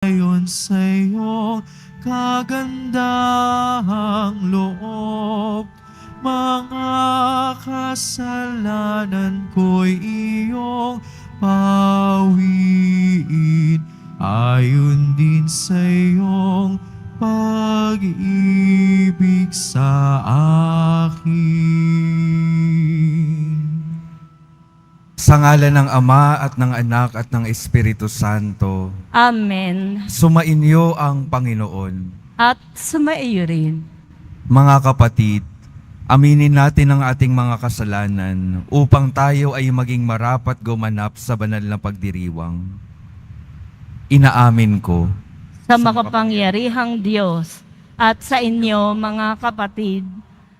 ayon sa iyong kagandahang loob. Mga kasalanan ko'y iyong pawiin, ayon din sa iyong pag-ibig sa akin. Sa ngalan ng Ama at ng Anak at ng Espiritu Santo, Amen. sumainyo ang Panginoon. At sumaiyo rin. Mga kapatid, aminin natin ang ating mga kasalanan upang tayo ay maging marapat gumanap sa banal na pagdiriwang. Inaamin ko Sa makapangyarihang Diyos at sa inyo mga kapatid,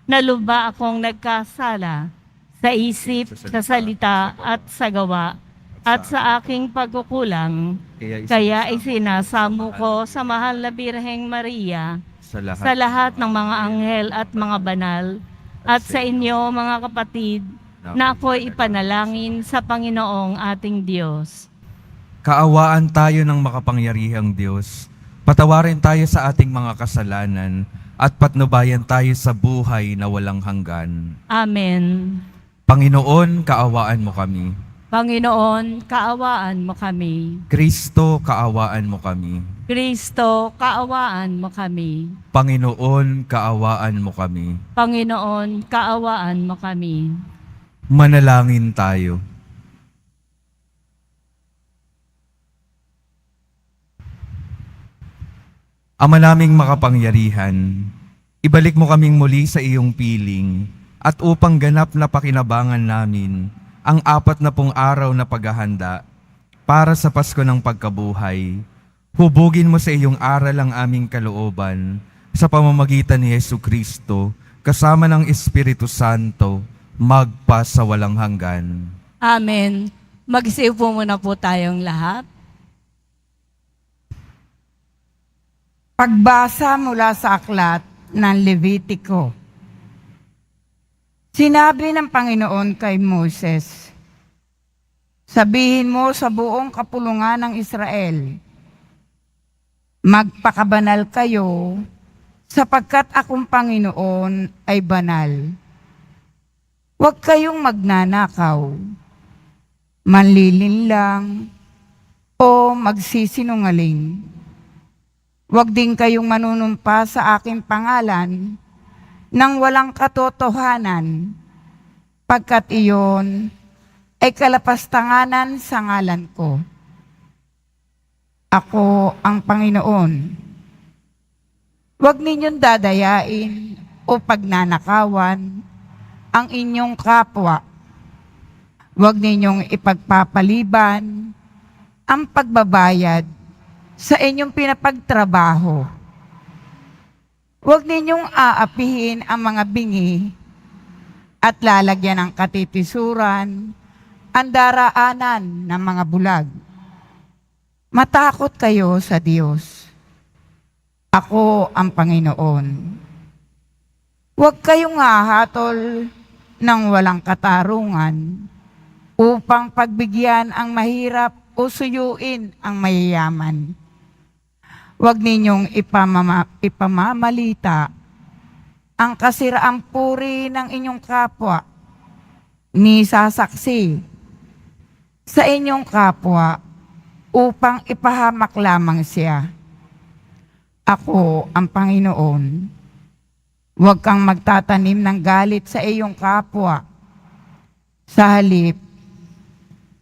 na luba akong nagkasala sa isip, sa salita at sa gawa at sa aking pagkukulang, kaya isinasamo ko sa mahal na Birheng Maria, sa lahat ng mga anghel at mga banal, at sa inyo mga kapatid, na ako'y ipanalangin sa Panginoong ating Diyos. Kaawaan tayo ng makapangyarihang Diyos. Patawarin tayo sa ating mga kasalanan at patnubayan tayo sa buhay na walang hanggan. Amen. Panginoon, kaawaan mo kami. Panginoon, kaawaan mo kami. Kristo, kaawaan mo kami. Kristo, kaawaan mo kami. Panginoon, kaawaan mo kami. Panginoon, kaawaan mo kami. Manalangin tayo. Ama naming makapangyarihan, ibalik mo kaming muli sa iyong piling at upang ganap na pakinabangan namin ang 40 araw na paghahanda para sa Pasko ng Pagkabuhay, hubugin mo sa iyong aral ang aming kalooban sa pamamagitan ni Jesucristo kasama ng Espiritu Santo magpa sa walang hanggan. Amen. Mag-isiupo muna po tayong lahat. Pagbasa mula sa aklat ng Levitiko. Sinabi ng Panginoon kay Moses, sabihin mo sa buong kapulungan ng Israel, magpakabanal kayo sapagkat akong Panginoon ay banal. Huwag kayong magnanakaw, manlilinlang, o magsisinungaling. Huwag din kayong manunumpa sa aking pangalan nang walang katotohanan, pagkat iyon ay kalapastanganan sa ngalan ko. Ako ang Panginoon. Huwag ninyong dadayain o pagnanakawan ang inyong kapwa. Huwag ninyong ipagpapaliban ang pagbabayad sa inyong pinapagtrabaho. Huwag ninyong aapihin ang mga bingi at lalagyan ng katitisuran ang daraanan ng mga bulag. Matakot kayo sa Diyos. Ako ang Panginoon. Huwag kayong hahatol ng walang katarungan upang pagbigyan ang mahirap o suyuin ang mayayaman. Huwag ninyong ipamamalita ang kasiraang puri ng inyong kapwa, ni sasaksi sa inyong kapwa upang ipahamak lamang siya. Ako ang Panginoon. Huwag kang magtatanim ng galit sa iyong kapwa. Sa halip,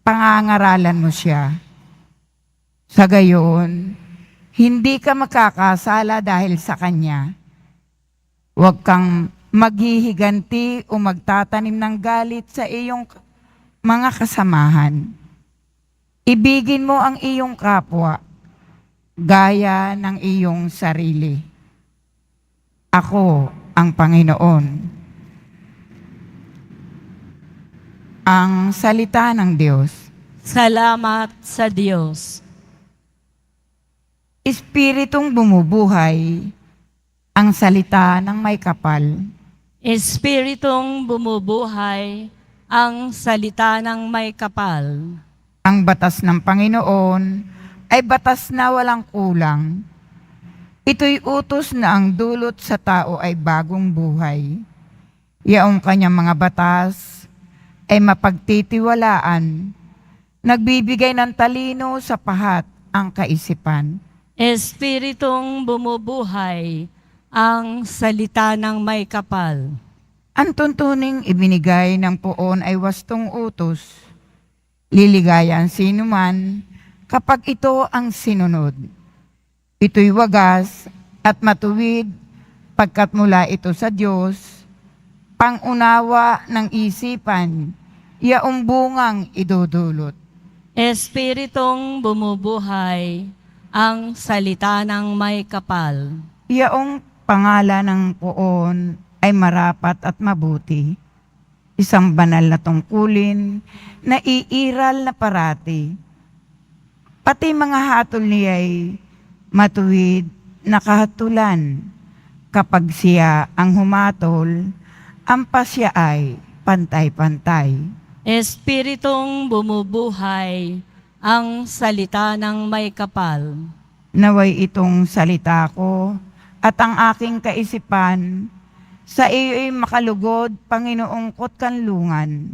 pangangaralan mo siya. Sa gayon, hindi ka makakasala dahil sa kanya. Huwag kang maghihiganti o magtatanim ng galit sa iyong mga kasamahan. Ibigin mo ang iyong kapwa, gaya ng iyong sarili. Ako ang Panginoon. Ang salita ng Diyos. Salamat sa Diyos. Espiritong bumubuhay, ang salita ng may kapal. Espiritong bumubuhay, ang salita ng may kapal. Ang batas ng Panginoon ay batas na walang kulang. Ito'y utos na ang dulot sa tao ay bagong buhay. Yaong kanyang mga batas ay mapagtitiwalaan, nagbibigay ng talino sa pahat ang kaisipan. Espiritong bumubuhay, ang salita ng may kapal. Ang tuntuning ibinigay ng poon ay wastong utos. Liligaya ang sinuman kapag ito ang sinunod. Ito'y wagas at matuwid pagkat mula ito sa Diyos, pangunawa ng isipan, yaong bungang idudulot. Espiritong bumubuhay, ang salita ng may kapal. Yaong pangalan ng poon ay marapat at mabuti. Isang banal na tungkulin na iiral na parati. Pati mga hatol niya'y matuwid na kahatulan. Kapag siya ang humatol, ang pasya ay pantay-pantay. Espiritong bumubuhay, ang salita ng may kapal. Naway itong salita ko at ang aking kaisipan sa iyo'y makalugod, Panginoong kotkanlungan.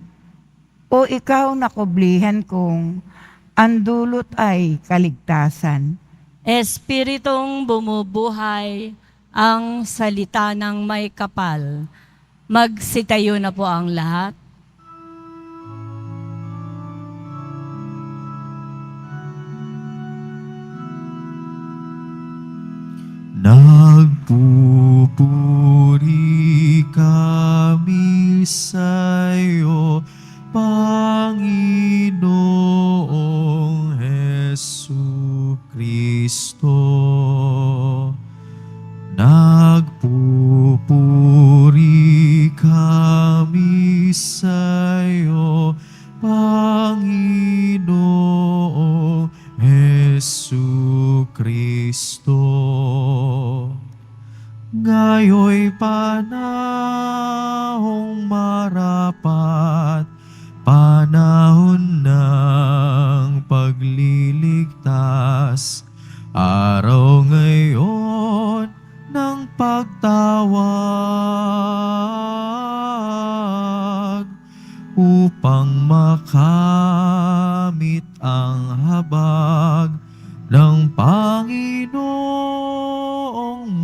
O ikaw na kublihan kong ang dulot ay kaligtasan. Espiritong bumubuhay, ang salita ng may kapal. Magsitayo na po ang lahat. Nagpupuri kami sa'yo, Panginoong Jesucristo. Nagpupuri kami sa'yo, Panginoong Jesucristo. Ngayo'y panahong marapat, panahon ng pagliligtas, araw ngayon ng pagtawag, upang makamit ang habag ng Panginoong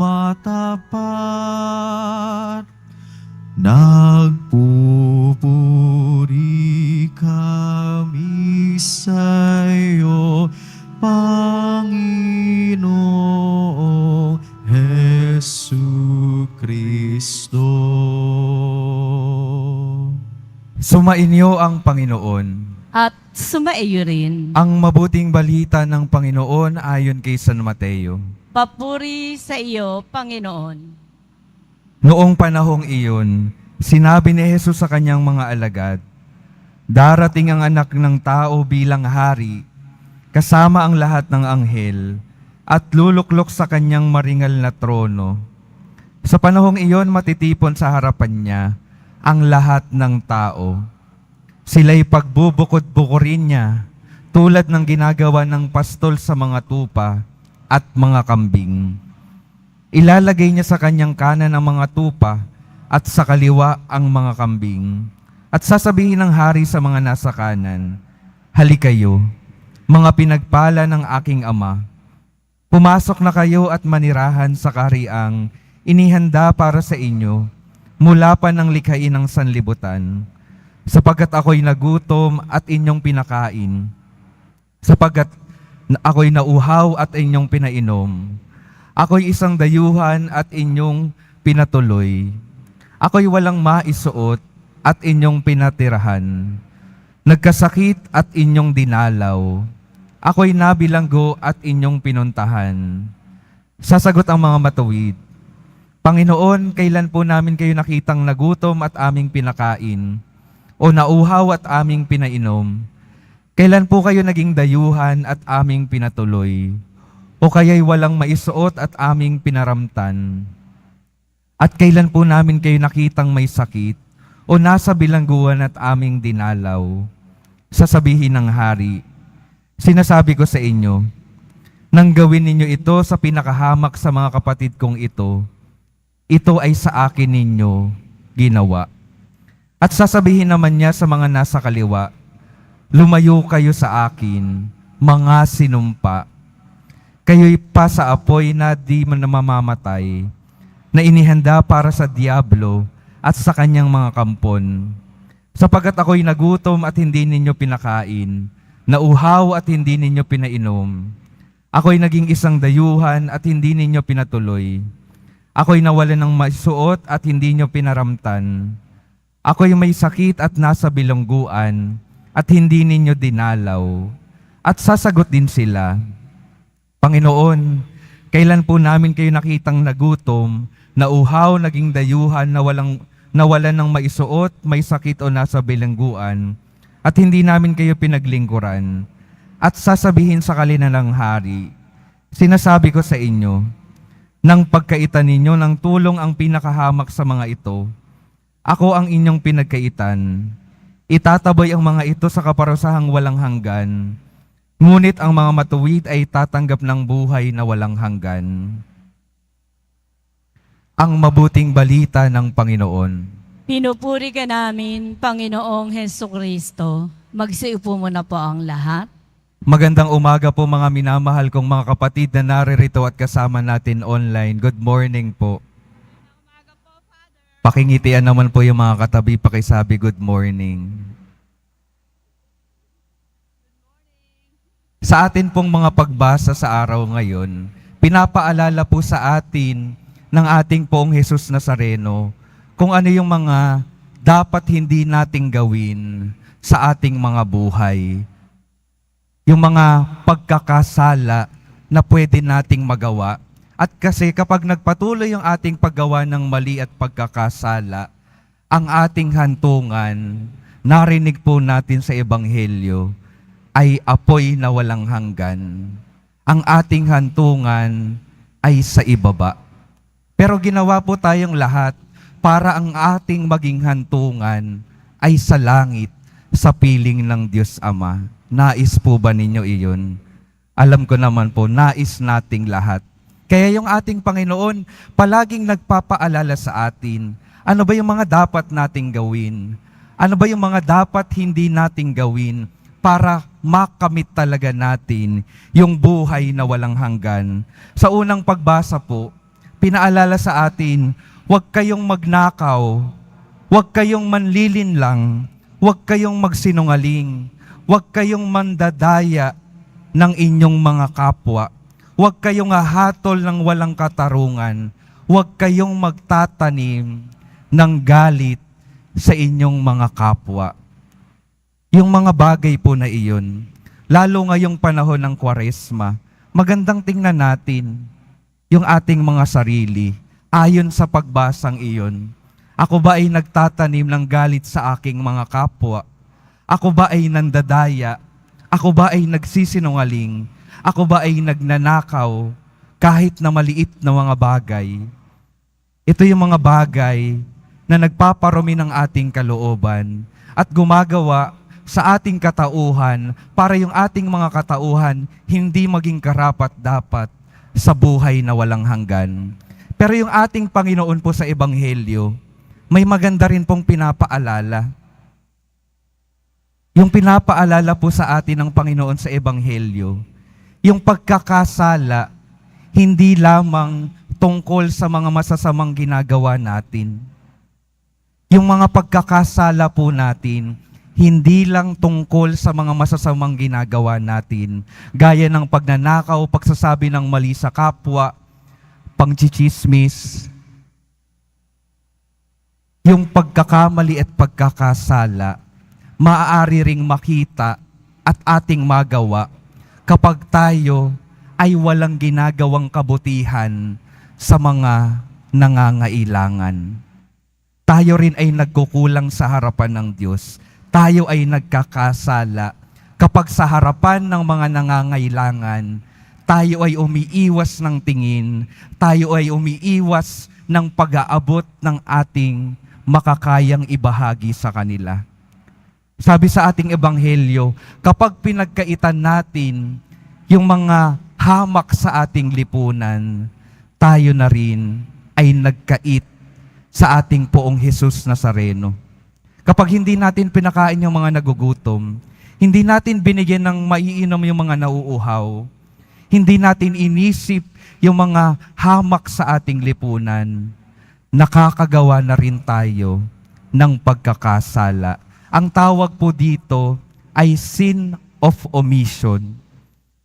matapat. Nagpupuri kami sa'yo, Panginoong Jesucristo. Sumainyo ang Panginoon. At sumaiyo rin. Ang mabuting balita ng Panginoon ayon kay San Mateo. Papuri sa iyo, Panginoon. Noong panahong iyon, sinabi ni Jesus sa kanyang mga alagad, "Darating ang anak ng tao bilang hari, kasama ang lahat ng anghel, at luluklok sa kanyang maringal na trono. Sa panahong iyon, matitipon sa harapan niya ang lahat ng tao. Sila'y pagbubukod-bukurin niya, tulad ng ginagawa ng pastol sa mga tupa at mga kambing. Ilalagay niya sa kanyang kanan ang mga tupa at sa kaliwa ang mga kambing. At sasabihin ng hari sa mga nasa kanan, 'Halikayo, mga pinagpala ng aking Ama. Pumasok na kayo at manirahan sa kahariang inihanda para sa inyo mula pa ng likhain ng sanlibutan. Sapagkat ako'y nagutom at inyong pinakain. Sapagkat ako'y nauhaw at inyong pinainom. Ako'y isang dayuhan at inyong pinatuloy. Ako'y walang maisuot at inyong pinatirahan. Nagkasakit at inyong dinalaw. Ako'y nabilanggo at inyong pinuntahan." Sasagot ang mga matuwid, "Panginoon, kailan po namin kayo nakitang nagutom at aming pinakain, o nauhaw at aming pinainom? Kailan po kayo naging dayuhan at aming pinatuloy, o kaya'y walang maisuot at aming pinaramtan? At kailan po namin kayo nakitang may sakit, o nasa bilangguan at aming dinalaw?" Sasabihin ng hari, "Sinasabi ko sa inyo, Nang gawin ninyo ito sa pinakahamak sa mga kapatid kong ito ay sa akin ninyo ginawa. At sasabihin naman niya sa mga nasa kaliwa, lumayo kayo sa akin, mga sinumpa. Kayo'y pa sa apoy na di mamamatay, na inihanda para sa diablo at sa kanyang mga kampon. Sapagkat ako'y nagutom at hindi ninyo pinakain, nauhaw at hindi ninyo pinainom. Ako'y naging isang dayuhan at hindi ninyo pinatuloy. Ako'y nawalan ng maisuot at hindi nyo pinaramtan. Ako'y may sakit at nasa bilangguan at hindi ninyo dinalaw. At sasagot din sila, Panginoon, kailan po namin kayo nakitang nagutom, nauhaw, naging dayuhan, nawalan ng maisuot, may sakit o nasa bilangguan, at hindi namin kayo pinaglingkuran? At sasabihin sa kalinanang hari, sinasabi ko sa inyo, nang pagkaitan ninyo ng tulong ang pinakahamak sa mga ito, ako ang inyong pinagkaitan. Itataboy ang mga ito sa kaparusahang walang hanggan, ngunit ang mga matuwid ay tatanggap ng buhay na walang hanggan. Ang mabuting balita ng Panginoon. Pinupuri ka namin, Panginoong Hesukristo. Magsiupo muna po ang lahat. Magandang umaga po mga minamahal kong mga kapatid na naririto at kasama natin online. Good morning po. Pakingitian naman po yung mga katabi, pakisabi good morning. Sa atin pong mga pagbasa sa araw ngayon, pinapaalala po sa atin ng ating poong Jesus Nazareno kung ano yung mga dapat hindi nating gawin sa ating mga buhay. Yung mga pagkakasala na pwede nating magawa. At kasi kapag nagpatuloy yung ating paggawa ng mali at pagkakasala, ang ating hantungan, narinig po natin sa Ebanghelyo, ay apoy na walang hanggan. Ang ating hantungan ay sa ibaba. Pero ginawa po tayong lahat para ang ating maging hantungan ay sa langit, sa piling ng Diyos Ama. Nais po ba ninyo iyon? Alam ko naman po, nais nating lahat. Kaya yung ating Panginoon, palaging nagpapaalala sa atin, ano ba yung mga dapat nating gawin? Ano ba yung mga dapat hindi nating gawin para makamit talaga natin yung buhay na walang hanggan? Sa unang pagbasa po, pinaalala sa atin, huwag kayong magnakaw, huwag kayong manlilinlang, huwag kayong magsinungaling, huwag kayong mandadaya ng inyong mga kapwa. Huwag kayong hahatol ng walang katarungan. Huwag kayong magtatanim ng galit sa inyong mga kapwa. Yung mga bagay po na iyon, lalo ngayong panahon ng Kwaresma, magandang tingnan natin yung ating mga sarili ayon sa pagbasang iyon. Ako ba ay nagtatanim ng galit sa aking mga kapwa? Ako ba ay nandadaya? Ako ba ay nagsisinungaling? Ako ba ay nagnanakaw kahit na maliit na mga bagay? Ito yung mga bagay na nagpaparumi ng ating kalooban at gumagawa sa ating katauhan para yung ating mga katauhan hindi maging karapat-dapat sa buhay na walang hanggan. Pero yung ating Panginoon po sa Ebanghelyo, may maganda rin pong pinapaalala. Yung pinapaalala po sa atin ng Panginoon sa Ebanghelyo, yung pagkakasala, hindi lamang tungkol sa mga masasamang ginagawa natin. Yung mga pagkakasala po natin, hindi lang tungkol sa mga masasamang ginagawa natin, gaya ng pagnanakaw, pagsasabi ng mali sa kapwa, pangchichismis. Yung pagkakamali at pagkakasala, maaari ring makita at ating magawa kapag tayo ay walang ginagawang kabutihan sa mga nangangailangan. Tayo rin ay nagkukulang sa harapan ng Diyos. Tayo ay nagkakasala kapag sa harapan ng mga nangangailangan, tayo ay umiiwas ng tingin, tayo ay umiiwas ng pag-aabot ng ating makakayang ibahagi sa kanila. Sabi sa ating Ebanghelyo, kapag pinagkaitan natin yung mga hamak sa ating lipunan, tayo na rin ay nagkait sa ating Poong Hesus Nazareno. Kapag hindi natin pinakain yung mga nagugutom, hindi natin binigyan ng maiinom yung mga nauuhaw, hindi natin inisip yung mga hamak sa ating lipunan, nakakagawa na rin tayo ng pagkakasala. Ang tawag po dito ay sin of omission.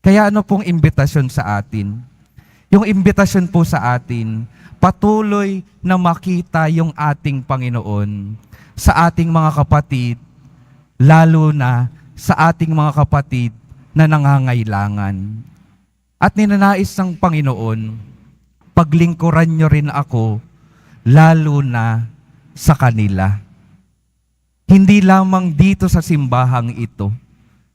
Kaya ano pong imbitasyon sa atin? Yung imbitasyon po sa atin, patuloy na makita yung ating Panginoon sa ating mga kapatid, lalo na sa ating mga kapatid na nangangailangan. At ninanais ng Panginoon, paglingkuran nyo rin ako, lalo na sa kanila. Hindi lamang dito sa simbahang ito,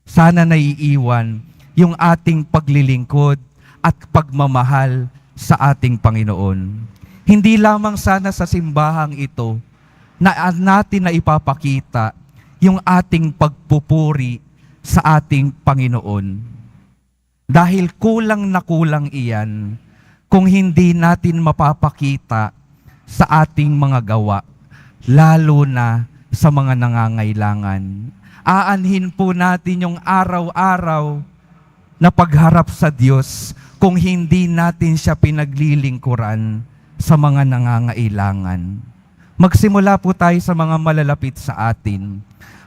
sana naiiwan yung ating paglilingkod at pagmamahal sa ating Panginoon. Hindi lamang sana sa simbahang ito na natin na ipapakita yung ating pagpupuri sa ating Panginoon. Dahil kulang na kulang iyan kung hindi natin mapapakita sa ating mga gawa, lalo na sa mga nangangailangan. Aanhin po natin yung araw-araw na pagharap sa Diyos kung hindi natin siya pinaglilingkuran sa mga nangangailangan. Magsimula po tayo sa mga malalapit sa atin.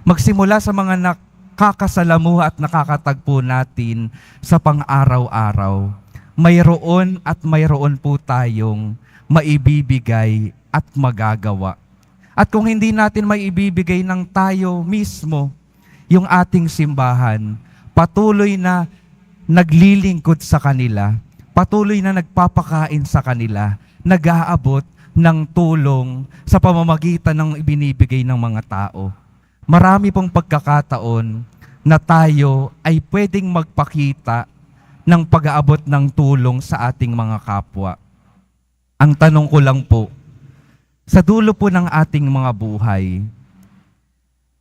Magsimula sa mga nakakasalamuha at nakakatagpo natin sa pang-araw-araw. Mayroon at mayroon po tayong maibibigay at magagawa. At kung hindi natin maibibigay ng tayo mismo, yung ating simbahan, patuloy na naglilingkod sa kanila, patuloy na nagpapakain sa kanila, nag-aabot ng tulong sa pamamagitan ng ibinibigay ng mga tao. Marami pong pagkakataon na tayo ay pwedeng magpakita ng pag-aabot ng tulong sa ating mga kapwa. Ang tanong ko lang po, sa dulo po ng ating mga buhay,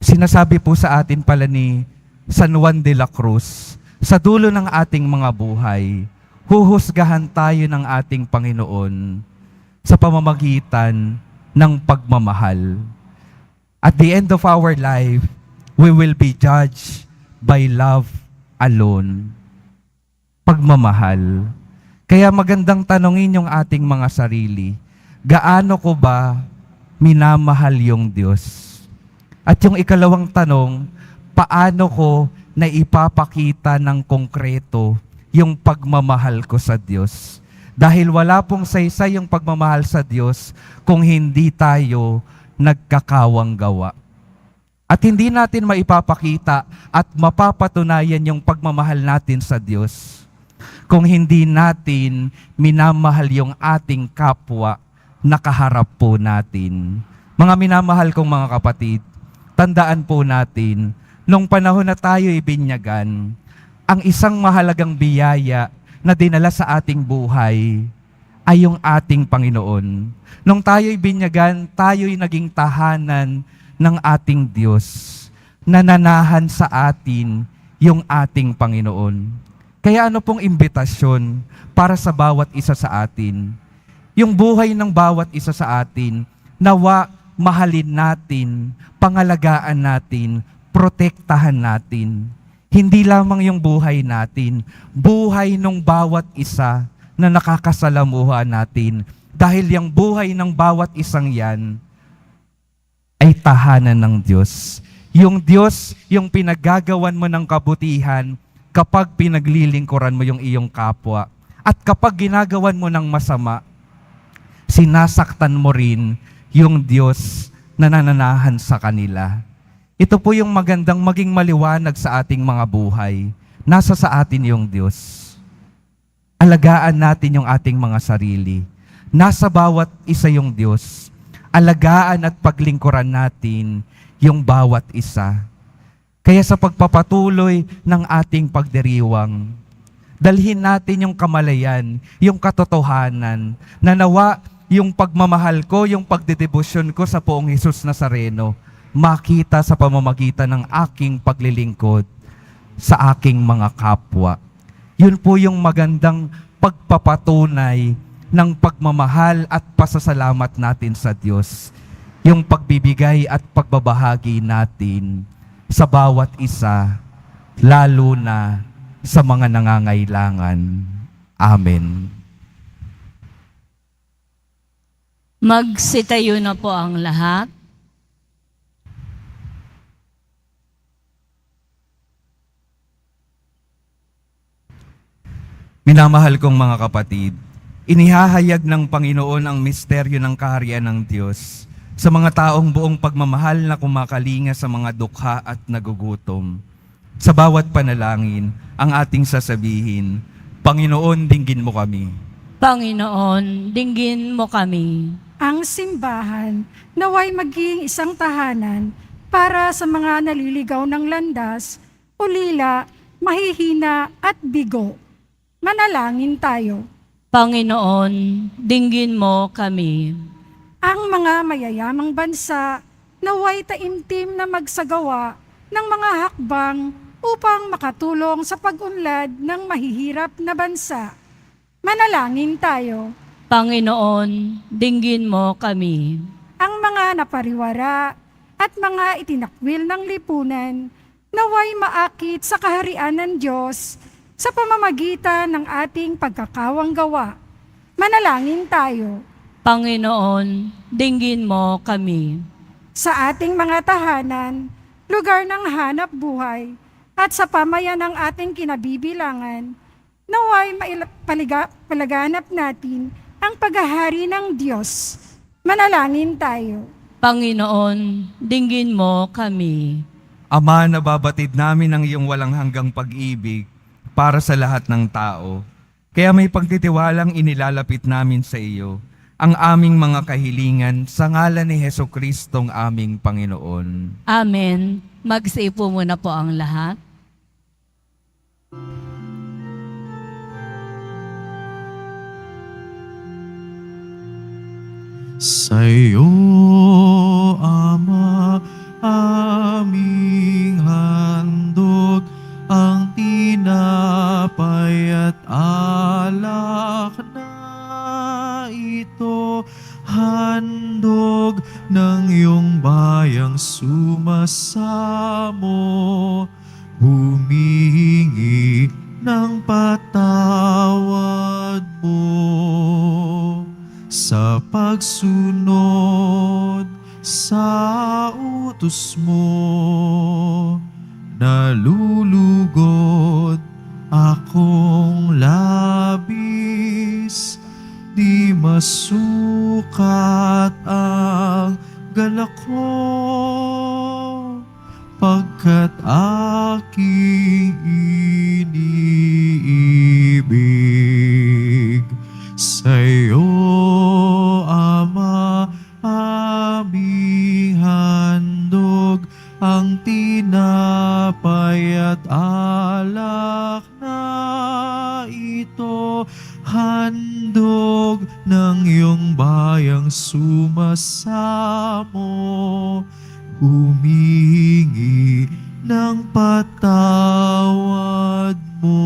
sinasabi po sa atin pala ni San Juan de la Cruz, sa dulo ng ating mga buhay, huhusgahan tayo ng ating Panginoon sa pamamagitan ng pagmamahal. At the end of our life, we will be judged by love alone. Pagmamahal. Kaya magandang tanongin yung ating mga sarili, gaano ko ba minamahal yung Diyos? At yung ikalawang tanong, paano ko na ipapakita ng konkreto yung pagmamahal ko sa Diyos? Dahil wala pong saysay yung pagmamahal sa Diyos kung hindi tayo nagkakawang gawa. At hindi natin maipapakita at mapapatunayan yung pagmamahal natin sa Diyos kung hindi natin minamahal yung ating kapwa na kaharap po natin. Mga minamahal kong mga kapatid, tandaan po natin, nung panahon na tayo ibinyagan, ang isang mahalagang biyaya na dinala sa ating buhay ay yung ating Panginoon. Nung tayo'y binyagan, tayo'y naging tahanan ng ating Diyos. Nananahan sa atin yung ating Panginoon. Kaya ano pong imbitasyon para sa bawat isa sa atin? Yung buhay ng bawat isa sa atin, nawa mahalin natin, pangalagaan natin, protektahan natin. Hindi lamang yung buhay natin, buhay ng bawat isa na nakakasalamuha natin. Dahil yung buhay ng bawat isang yan ay tahanan ng Diyos. Yung Diyos, yung pinagagawan mo ng kabutihan kapag pinaglilingkuran mo yung iyong kapwa. At kapag ginagawan mo ng masama, sinasaktan mo rin yung Diyos na nananahan sa kanila. Ito po yung magandang maging maliwanag sa ating mga buhay. Nasa sa atin yung Diyos. Alagaan natin yung ating mga sarili. Nasa bawat isa yung Diyos. Alagaan at paglingkuran natin yung bawat isa. Kaya sa pagpapatuloy ng ating pagdiriwang, dalhin natin yung kamalayan, yung katotohanan, na nawa yung pagmamahal ko, yung pagdedebosyon ko sa Poong Hesus Nazareno, makita sa pamamagitan ng aking paglilingkod sa aking mga kapwa. Yun po yung magandang pagpapatunay ng pagmamahal at pasasalamat natin sa Diyos. Yung pagbibigay at pagbabahagi natin sa bawat isa, lalo na sa mga nangangailangan. Amen. Magsitayo na po ang lahat. Minamahal kong mga kapatid, inihahayag ng Panginoon ang misteryo ng kaharian ng Diyos sa mga taong buong pagmamahal na kumakalinga sa mga dukha at nagugutom. Sa bawat panalangin, ang ating sasabihin, Panginoon, dinggin mo kami. Panginoon, dinggin mo kami. Ang simbahan naway maging isang tahanan para sa mga naliligaw ng landas, ulila, mahihina at bigo. Manalangin tayo. Panginoon, dinggin mo kami. Ang mga mayayamang bansa naway taimtim na magsagawa ng mga hakbang upang makatulong sa pag-unlad ng mahihirap na bansa. Manalangin tayo. Panginoon, dinggin mo kami. Ang mga napariwara at mga itinakwil ng lipunan naway maakit sa kaharian ng Diyos sa pamamagitan ng ating pagkakawang gawa. Manalangin tayo. Panginoon, dinggin mo kami. Sa ating mga tahanan, lugar ng hanap buhay, at sa pamayan ng ating kinabibilangan, naway palaganap natin ang paghahari ng Diyos. Manalangin tayo. Panginoon, dinggin mo kami. Ama, nababatid namin ang iyong walang hanggang pag-ibig para sa lahat ng tao. Kaya may pagtitiwalang inilalapit namin sa iyo ang aming mga kahilingan sa ngalan ni Jesucristong aming Panginoon. Amen. Magsiupo muna po ang lahat. Sa'yo, Ama, aming handog ang tinapay at alak na ito, handog ng iyong bayang sumasamo, humihingi ng patawad mo sa pagsunod sa utos mo. Nalulugod akong labis, di masukat ang galak ko, pagkat aking iniibig. Sa'yo, Ama, aming handog ang tinapay at alak na ito, handog ng iyong bayang sumasamo, humihingi ng patawad mo.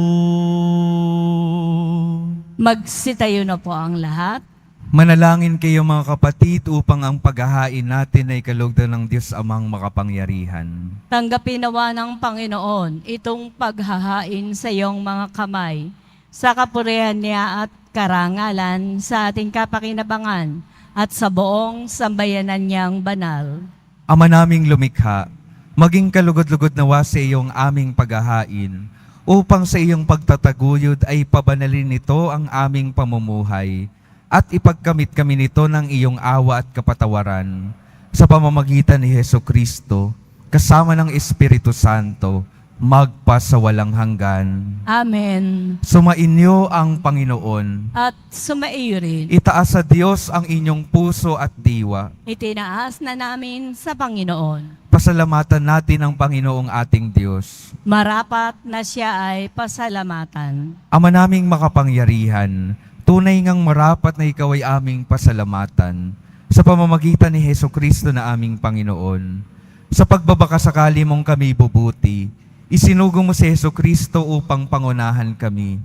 Magsitayo na po ang lahat. Manalangin kayo mga kapatid upang ang paghahain natin ay kalugdan ng Diyos Amang makapangyarihan. Tanggapin nawa ng Panginoon itong paghahain sa iyong mga kamay, sa kapurihan niya at karangalan sa ating kapakinabangan at sa buong sambayanan niyang banal. Ama naming lumikha, maging kalugod-lugod nawa sa iyong aming paghahain, upang sa iyong pagtataguyod ay pabanalin nito ang aming pamumuhay, at ipagkamit kami nito ng iyong awa at kapatawaran sa pamamagitan ni Jesucristo, kasama ng Espiritu Santo, magpa sa walang hanggan. Amen. Sumainyo ang Panginoon. At sumaiyo rin. Itaas sa Diyos ang inyong puso at diwa. Itinaas na namin sa Panginoon. Pasalamatan natin ang Panginoong ating Diyos. Marapat na siya ay pasalamatan. Ama naming makapangyarihan, tunay ngang marapat na ikaw ay aming pasalamatan sa pamamagitan ni Jesucristo na aming Panginoon. Sa pagbabakasakali mong kami bubuti, Isinugo mo si Jesucristo upang pangunahan kami.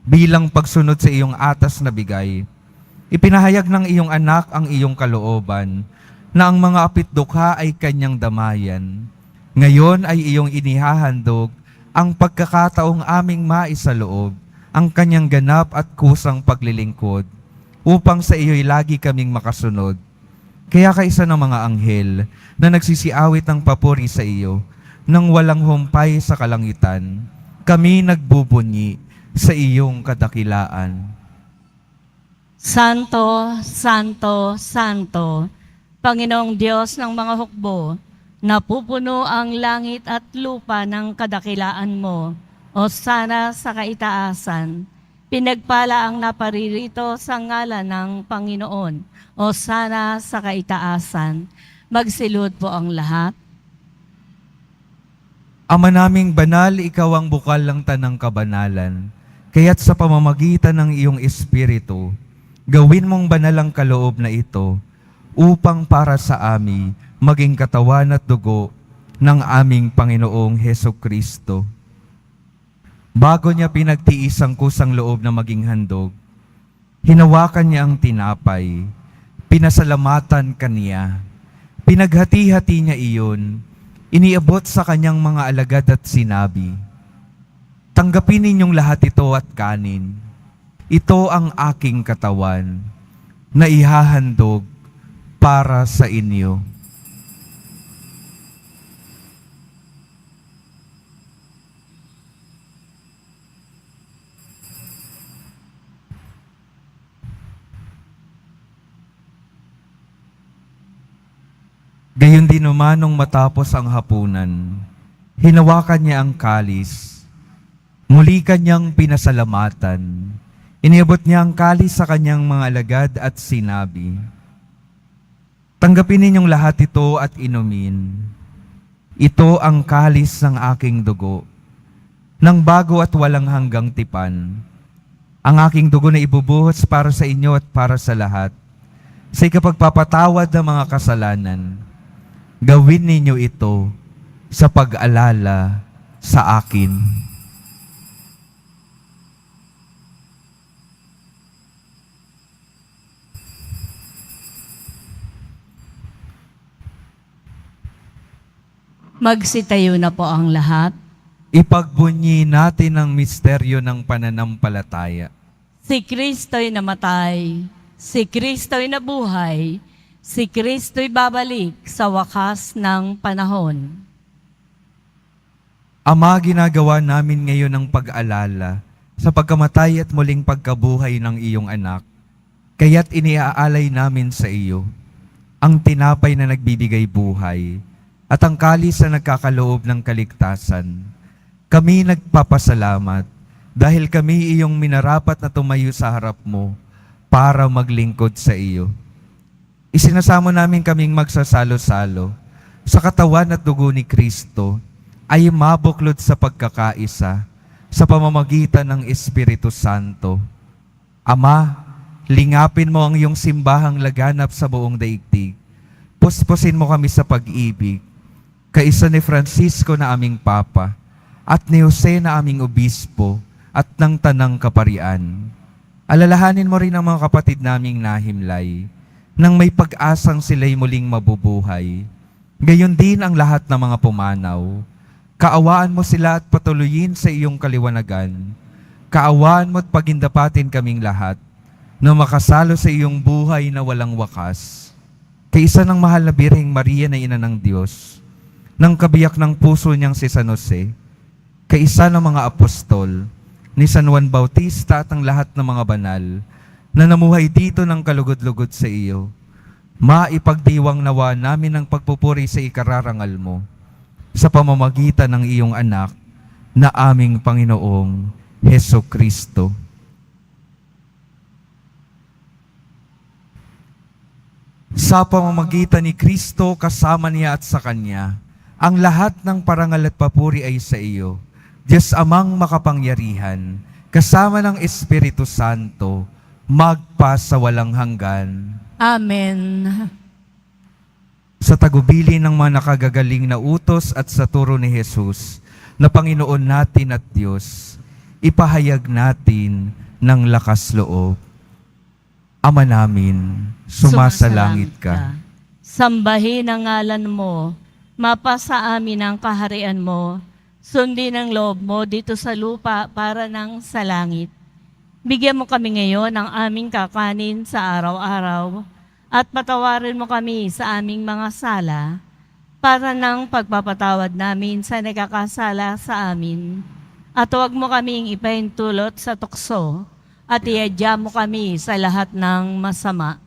Bilang pagsunod sa iyong atas na bigay, ipinahayag ng iyong anak ang iyong kalooban na ang mga apitdukha ay kanyang damayan. Ngayon ay iyong inihahandog ang pagkakataong aming maisaloob, ang kanyang ganap at kusang paglilingkod, upang sa iyo'y lagi kaming makasunod. Kaya kaisa ng mga anghel na nagsisiawit ng papuri sa iyo, nang walang humpay sa kalangitan, kami nagbubunyi sa iyong kadakilaan. Santo, Santo, Santo, Panginoong Diyos ng mga hukbo, napupuno ang langit at lupa ng kadakilaan mo, o sana sa kaitaasan. Pinagpala ang naparirito sa ngalan ng Panginoon, o sana sa kaitaasan. Magsilud po ang lahat. Ama naming banal, ikaw ang bukal ng tanang kabanalan. Kaya't sa pamamagitan ng iyong Espiritu, gawin mong banal ang kaloob na ito upang para sa amin maging katawan at dugo ng aming Panginoong Hesukristo. Bago niya pinagtiis ang kusang loob na maging handog, hinawakan niya ang tinapay, pinasalamatan kaniya, pinaghati-hati niya iyon, iniabot sa kanyang mga alagad at sinabi, "Tanggapin ninyong lahat ito at kanin. Ito ang aking katawan na ihahandog para sa inyo." Gayon din naman nung matapos ang hapunan, hinawakan niya ang kalis. Muli kanyang pinasalamatan. Iniabot niya ang kalis sa kanyang mga alagad at sinabi, "Tanggapin ninyong lahat ito at inumin. Ito ang kalis ng aking dugo, ng bago at walang hanggang tipan. Ang aking dugo na ibubuhos para sa inyo at para sa lahat, sa ikapagpapatawad ng mga kasalanan. Gawin ninyo ito sa pag-alala sa akin." Magsitayo na po ang lahat. Ipagbunyi natin ang misteryo ng pananampalataya. Si Kristo'y namatay, si Kristo'y nabuhay, si Kristo'y babalik sa wakas ng panahon. Ama, ginagawa namin ngayon ang pag-alala sa pagkamatay at muling pagkabuhay ng iyong anak. Kaya't iniaalay namin sa iyo ang tinapay na nagbibigay buhay at ang kalis na nagkakaloob ng kaligtasan. Kami nagpapasalamat dahil kami iyong minarapat na tumayo sa harap mo para maglingkod sa iyo. Isinasamo namin kaming magsasalo-salo sa katawan at dugo ni Kristo ay mabuklod sa pagkakaisa sa pamamagitan ng Espiritu Santo. Ama, lingapin mo ang iyong simbahang laganap sa buong daigdig. Puspusin mo kami sa pag-ibig, kaisa ni Francisco na aming Papa, at ni Jose na aming Obispo, at ng Tanang Kaparian. Alalahanin mo rin ang mga kapatid naming nahimlay, nang may pag-asang sila'y muling mabubuhay. Gayon din ang lahat ng mga pumanaw. Kaawaan mo sila at patuloyin sa iyong kaliwanagan. Kaawaan mo at pagindapatin kaming lahat, na makasalo sa iyong buhay na walang wakas. Kaisa ng mahal na Birheng Maria na Ina ng Diyos, ng kabiyak ng puso niyang si San Jose, kaisa ng mga apostol, ni San Juan Bautista at ang lahat ng mga banal, na namuhay dito ng kalugod-lugod sa iyo, maipagdiwang nawa namin ang pagpupuri sa ikararangal mo, sa pamamagitan ng iyong anak, na aming Panginoong Hesukristo. Sa pamamagitan ni Kristo, kasama niya at sa Kanya, ang lahat ng parangal at papuri ay sa iyo, Diyos Amang makapangyarihan, kasama ng Espiritu Santo, magpa sa walang hanggan. Amen. Sa tagubili ng mga nakagagaling na utos at sa turo ni Jesus, na Panginoon natin at Diyos, ipahayag natin ng lakas loob. Ama namin, sumasalangit ka. Sambahin ang ngalan mo, mapasa amin ang kaharian mo, sundin ang loob mo dito sa lupa para nang sa langit. Bigyan mo kami ngayon ng aming kakanin sa araw-araw at patawarin mo kami sa aming mga sala para nang pagpapatawad namin sa nagkakasala sa amin. At huwag mo kaming ipahintulot sa tukso at iadya mo kami sa lahat ng masama.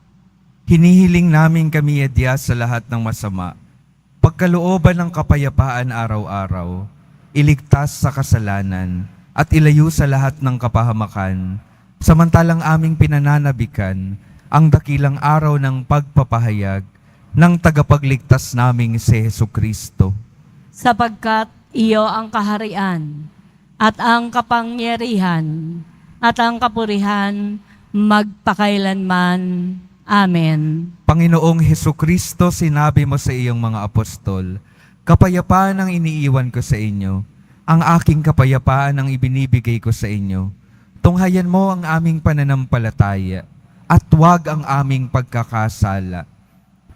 Hinihiling namin kami adya sa lahat ng masama, pagkalooban ng kapayapaan araw-araw, iligtas sa kasalanan, at ilayo sa lahat ng kapahamakan, samantalang aming pinananabikan ang dakilang araw ng pagpapahayag ng tagapagligtas naming si Hesukristo. Sapagkat iyo ang kaharian at ang kapangyarihan at ang kapurihan magpakailanman. Amen. Panginoong Hesukristo, sinabi mo sa iyong mga apostol, kapayapaan ang iniiwan ko sa inyo, ang aking kapayapaan ang ibinibigay ko sa inyo. Tunghayan mo ang aming pananampalataya at huwag ang aming pagkakasala.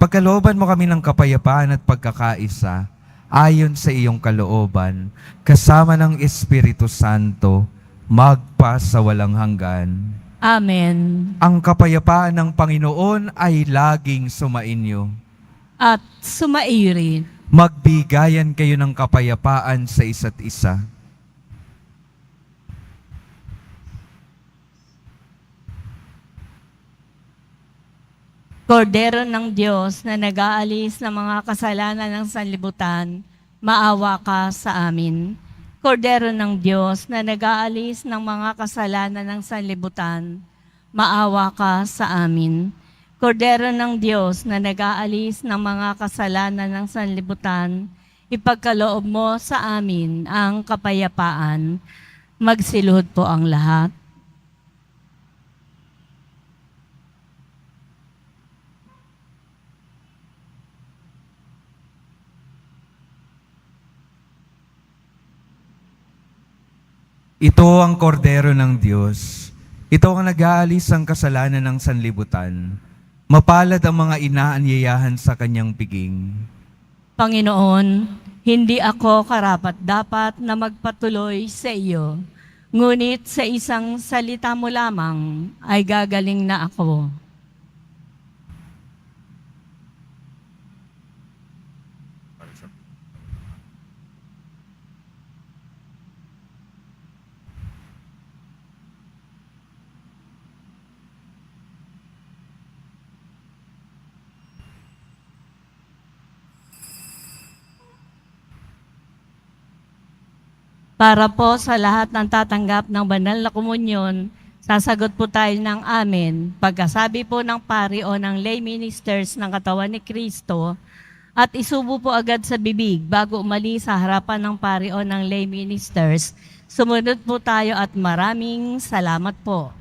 Pagkalooban mo kami ng kapayapaan at pagkakaisa, ayon sa iyong kalooban, kasama ng Espiritu Santo, magpa sa walang hanggan. Amen. Ang kapayapaan ng Panginoon ay laging sumainyo. At sumairin. Magbigayan kayo ng kapayapaan sa isa't isa. Kordero ng Diyos na nag-aalis ng mga kasalanan ng sanlibutan, maawa ka sa amin. Kordero ng Diyos na nag-aalis ng mga kasalanan ng sanlibutan, maawa ka sa amin. Kordero ng Diyos na nag-aalis ng mga kasalanan ng sanlibutan, ipagkaloob mo sa amin ang kapayapaan. Magsiluhod po ang lahat. Ito ang kordero ng Diyos. Ito ang nag-aalis ang kasalanan ng sanlibutan. Mapalad ang mga inaanyayahan sa kanyang piging. Panginoon, hindi ako karapat-dapat na magpatuloy sa iyo, ngunit sa isang salita mo lamang ay gagaling na ako. Para po sa lahat ng tatanggap ng banal na komunyon, sasagot po tayo ng amen. Pagkasabi po ng pari o ng lay ministers ng katawan ni Kristo, at isubo po agad sa bibig bago umalis sa harapan ng pari o ng lay ministers. Sumunod po tayo at maraming salamat po.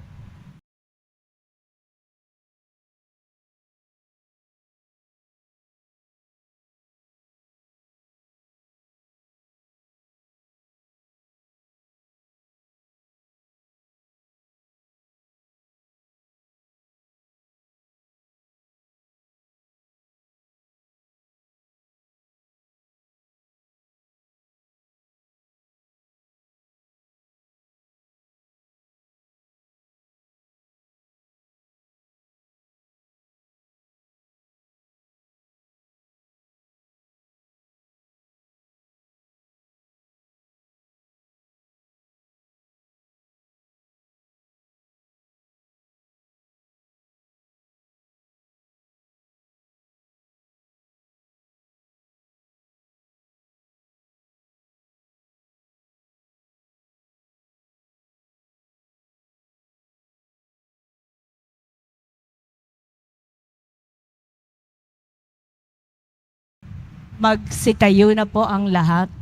Magsitayo na po ang lahat.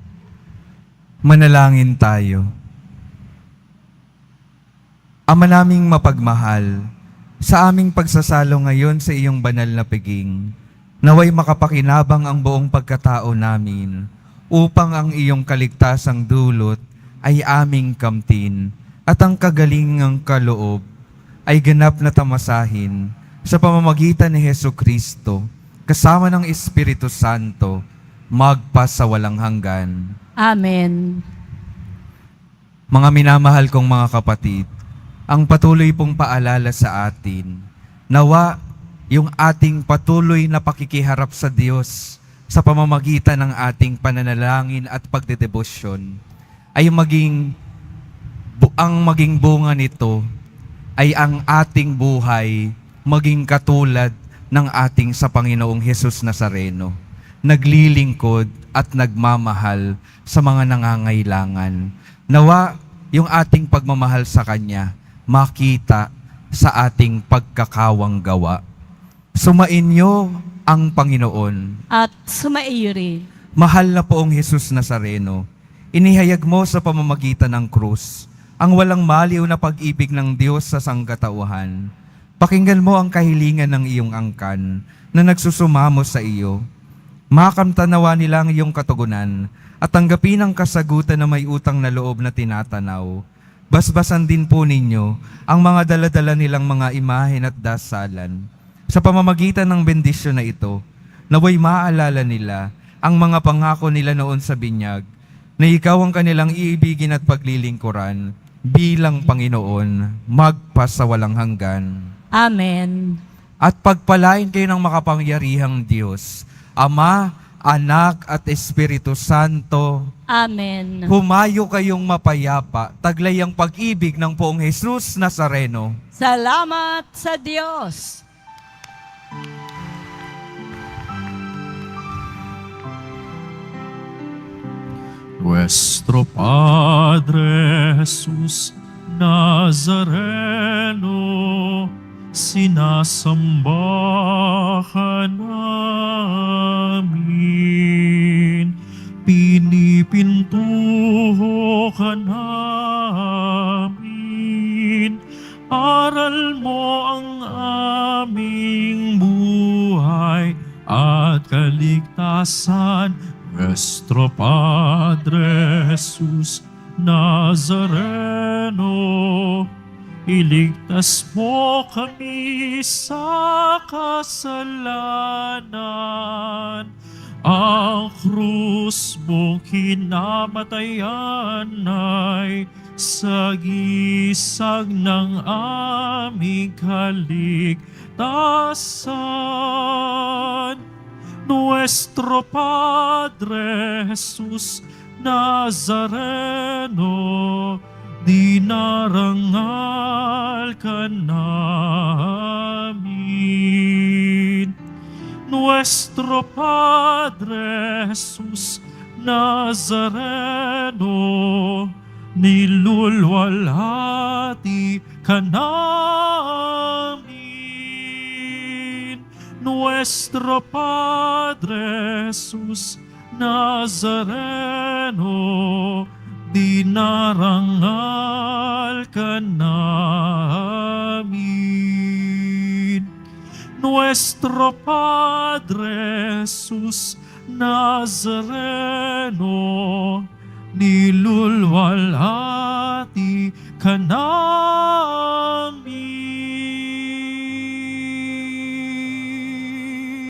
Manalangin tayo. Ama naming mapagmahal, sa aming pagsasalo ngayon sa iyong banal na piging, naway makapakinabang ang buong pagkatao namin upang ang iyong kaligtasang dulot ay aming kamtin at ang kagalingang kaloob ay ganap na tamasahin sa pamamagitan ni Hesu Kristo kasama ng Espiritu Santo magpasawalang hanggan. Amen. Mga minamahal kong mga kapatid, ang patuloy pong paalala sa atin, nawa yung ating patuloy na pakikiharap sa Diyos sa pamamagitan ng ating pananalangin at pagdedebosyon ay ang maging bunga nito ay ang ating buhay maging katulad ng ating sa Panginoong Hesus Nazareno, naglilingkod at nagmamahal sa mga nangangailangan. Nawa yung ating pagmamahal sa Kanya makita sa ating pagkakawang gawa. Sumainyo ang Panginoon. At sumairi. Mahal na poong Hesus Nazareno, inihayag mo sa pamamagitan ng krus ang walang maliw na pag-ibig ng Diyos sa sangkatauhan. Pakinggan mo ang kahilingan ng iyong angkan na nagsusumamo sa iyo. Makamtanawa nila ang iyong katugunan at tanggapin ang kasagutan na may utang na loob na tinatanaw. Basbasan din po ninyo ang mga daladala nilang mga imahen at dasalan. Sa pamamagitan ng bendisyon na ito, naway maaalala nila ang mga pangako nila noon sa binyag, na ikaw ang kanilang iibigin at paglilingkuran bilang Panginoon, magpasawalang hanggan. Amen. At pagpalain kayo ng makapangyarihang Diyos, Ama, Anak at Espiritu Santo. Amen. Humayo kayong mapayapa, taglay ang pag-ibig ng poong Hesus Nazareno. Salamat sa Diyos. Nuestro Padre Jesús Nazareno, sinasamba ka namin, pinipintuho ka namin, aral mo ang aming buhay at kaligtasan. Nuestro Padre Jesús Nazareno, iligtas mo kami sa kasalanan. Ang krus mong kinamatayan ay sagisag ng aming kaligtasan. Nuestro Padre Jesús Nazareno, dinarangal ka namin. Nuestro Padre Jesús Nazareno, nilulwalhati ka namin. Nuestro Padre Jesús Nazareno, dinarangal ka namin. Nuestro Padre Jesús Nazareno, nilulwalhati ka namin.